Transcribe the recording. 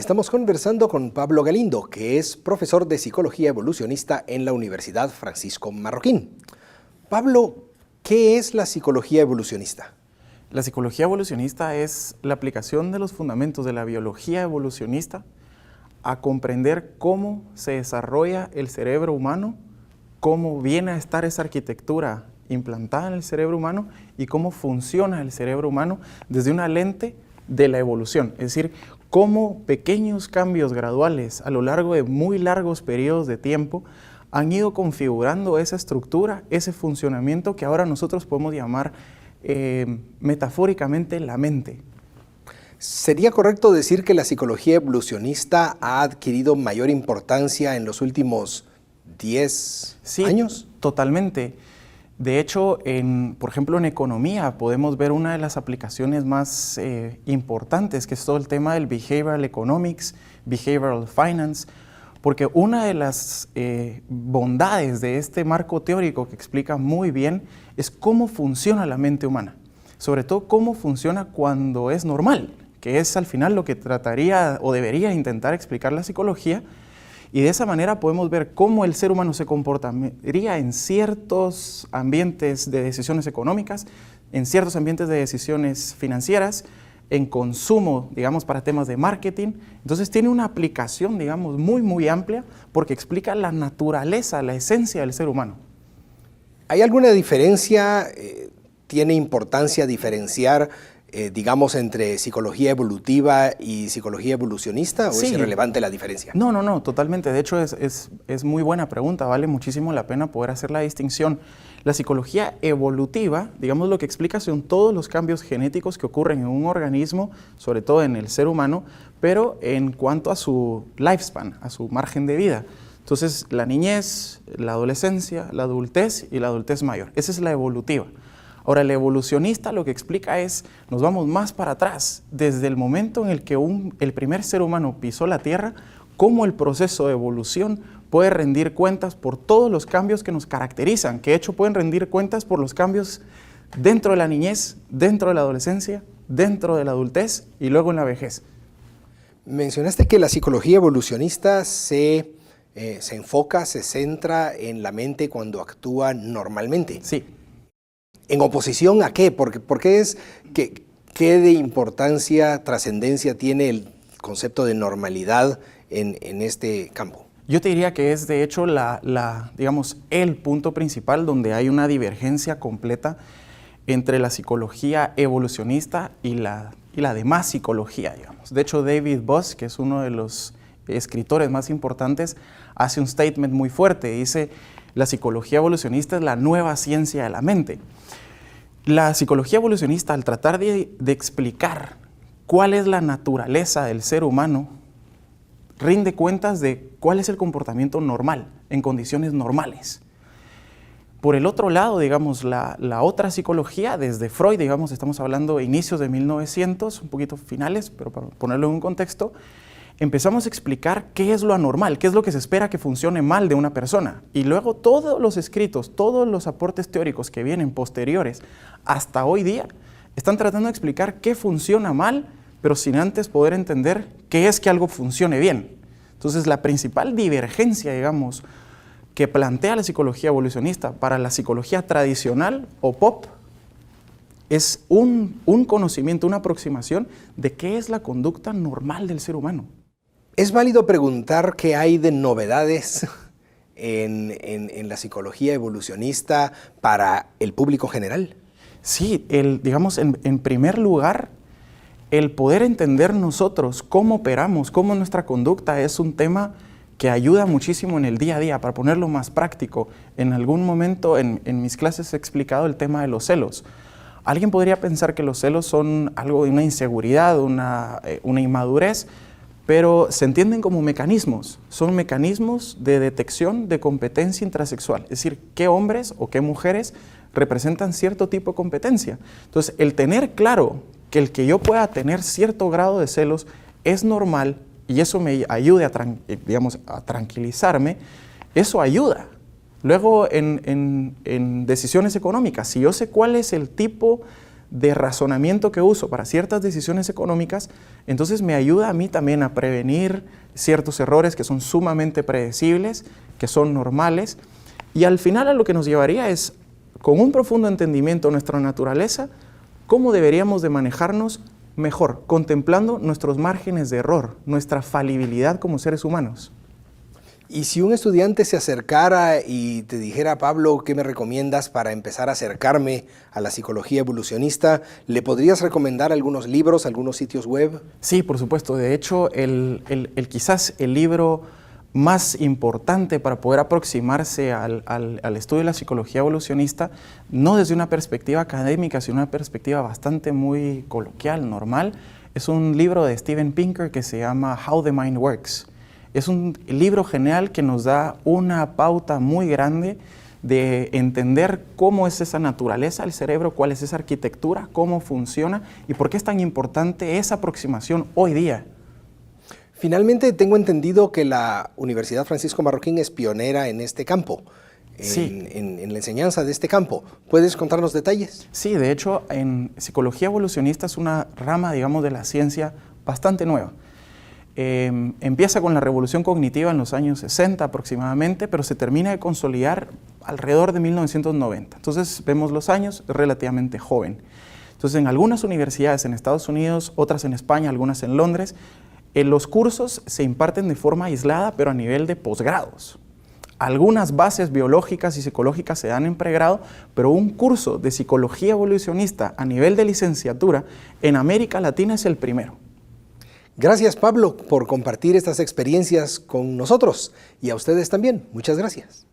Estamos conversando con Pablo Galindo, que es profesor de Psicología Evolucionista en la Universidad Francisco Marroquín. Pablo, ¿qué es la psicología evolucionista? La psicología evolucionista es la aplicación de los fundamentos de la biología evolucionista a comprender cómo se desarrolla el cerebro humano, cómo viene a estar esa arquitectura implantada en el cerebro humano y cómo funciona el cerebro humano desde una lente de la evolución. Es decir, cómo pequeños cambios graduales a lo largo de muy largos periodos de tiempo han ido configurando esa estructura, ese funcionamiento que ahora nosotros podemos llamar metafóricamente la mente. ¿Sería correcto decir que la psicología evolucionista ha adquirido mayor importancia en los últimos 10 años? Sí, totalmente. De hecho, por ejemplo, en economía podemos ver una de las aplicaciones más importantes, que es todo el tema del behavioral economics, behavioral finance, porque una de las bondades de este marco teórico que explica muy bien es cómo funciona la mente humana, sobre todo cómo funciona cuando es normal, que es al final lo que trataría o debería intentar explicar la psicología, y de esa manera podemos ver cómo el ser humano se comportaría en ciertos ambientes de decisiones económicas, en ciertos ambientes de decisiones financieras, en consumo, digamos, para temas de marketing. Entonces tiene una aplicación, digamos, muy amplia porque explica la naturaleza, la esencia del ser humano. ¿Hay alguna diferencia, tiene importancia diferenciar, digamos, entre psicología evolutiva y psicología evolucionista, o Sí. es irrelevante la diferencia? No, totalmente. De hecho, es muy buena pregunta. Vale muchísimo la pena poder hacer la distinción. La psicología evolutiva, digamos, lo que explica son todos los cambios genéticos que ocurren en un organismo, sobre todo en el ser humano, pero en cuanto a su lifespan, a su margen de vida. Entonces, la niñez, la adolescencia, la adultez y la adultez mayor. Esa es la evolutiva. Ahora, el evolucionista lo que explica es, nos vamos más para atrás, desde el momento en el que el primer ser humano pisó la Tierra, cómo el proceso de evolución puede rendir cuentas por todos los cambios que nos caracterizan, que de hecho pueden rendir cuentas por los cambios dentro de la niñez, dentro de la adolescencia, dentro de la adultez y luego en la vejez. Mencionaste que la psicología evolucionista se enfoca, se centra en la mente cuando actúa normalmente. Sí. ¿En oposición a qué? Porque ¿qué de importancia, trascendencia tiene el concepto de normalidad en este campo? Yo te diría que es de hecho digamos, el punto principal donde hay una divergencia completa entre la psicología evolucionista y la demás psicología, digamos. De hecho, David Buss, que es uno de los escritores más importantes, hace un statement muy fuerte. Dice, la psicología evolucionista es la nueva ciencia de la mente. La psicología evolucionista, al tratar de explicar cuál es la naturaleza del ser humano, rinde cuentas de cuál es el comportamiento normal, en condiciones normales. Por el otro lado, digamos, la otra psicología, desde Freud, digamos, estamos hablando de inicios de 1900, un poquito finales, pero para ponerlo en un contexto, empezamos a explicar qué es lo anormal, qué es lo que se espera que funcione mal de una persona. Y luego todos los escritos, todos los aportes teóricos que vienen posteriores hasta hoy día, están tratando de explicar qué funciona mal, pero sin antes poder entender qué es que algo funcione bien. Entonces, la principal divergencia, digamos, que plantea la psicología evolucionista para la psicología tradicional o pop, es un conocimiento, una aproximación de qué es la conducta normal del ser humano. ¿Es válido preguntar qué hay de novedades en la psicología evolucionista para el público general? Sí, digamos, en primer lugar, el poder entender nosotros cómo operamos, cómo nuestra conducta es un tema que ayuda muchísimo en el día a día. Para ponerlo más práctico, en algún momento en mis clases he explicado el tema de los celos. Alguien podría pensar que los celos son algo de una inseguridad, una inmadurez, pero se entienden como mecanismos. Son mecanismos de detección de competencia intrasexual, es decir, qué hombres o qué mujeres representan cierto tipo de competencia. Entonces, el tener claro que el que yo pueda tener cierto grado de celos es normal y eso me ayude a tranquilizarme, eso ayuda. Luego, en decisiones económicas, si yo sé cuál es el tipo de razonamiento que uso para ciertas decisiones económicas, entonces me ayuda a mí también a prevenir ciertos errores que son sumamente predecibles, que son normales, y al final a lo que nos llevaría es, con un profundo entendimiento de nuestra naturaleza, cómo deberíamos de manejarnos mejor, contemplando nuestros márgenes de error, nuestra falibilidad como seres humanos. Y si un estudiante se acercara y te dijera, Pablo, ¿qué me recomiendas para empezar a acercarme a la psicología evolucionista? ¿Le podrías recomendar algunos libros, algunos sitios web? Sí, por supuesto. De hecho, quizás el libro más importante para poder aproximarse al estudio de la psicología evolucionista, no desde una perspectiva académica, sino una perspectiva bastante muy coloquial, normal, es un libro de Steven Pinker que se llama How the Mind Works. Es un libro genial que nos da una pauta muy grande de entender cómo es esa naturaleza del cerebro, cuál es esa arquitectura, cómo funciona y por qué es tan importante esa aproximación hoy día. Finalmente, tengo entendido que la Universidad Francisco Marroquín es pionera en este campo, en la enseñanza de este campo. ¿Puedes contarnos detalles? Sí, de hecho, en psicología evolucionista es una rama, digamos, de la ciencia bastante nueva. Empieza con la revolución cognitiva en los años 60 aproximadamente, pero se termina de consolidar alrededor de 1990. Entonces vemos los años, relativamente joven. Entonces en algunas universidades en Estados Unidos, otras en España, algunas en Londres, los cursos se imparten de forma aislada, pero a nivel de posgrados. Algunas bases biológicas y psicológicas se dan en pregrado, pero un curso de psicología evolucionista a nivel de licenciatura en América Latina es el primero. Gracias, Pablo, por compartir estas experiencias con nosotros y a ustedes también. Muchas gracias.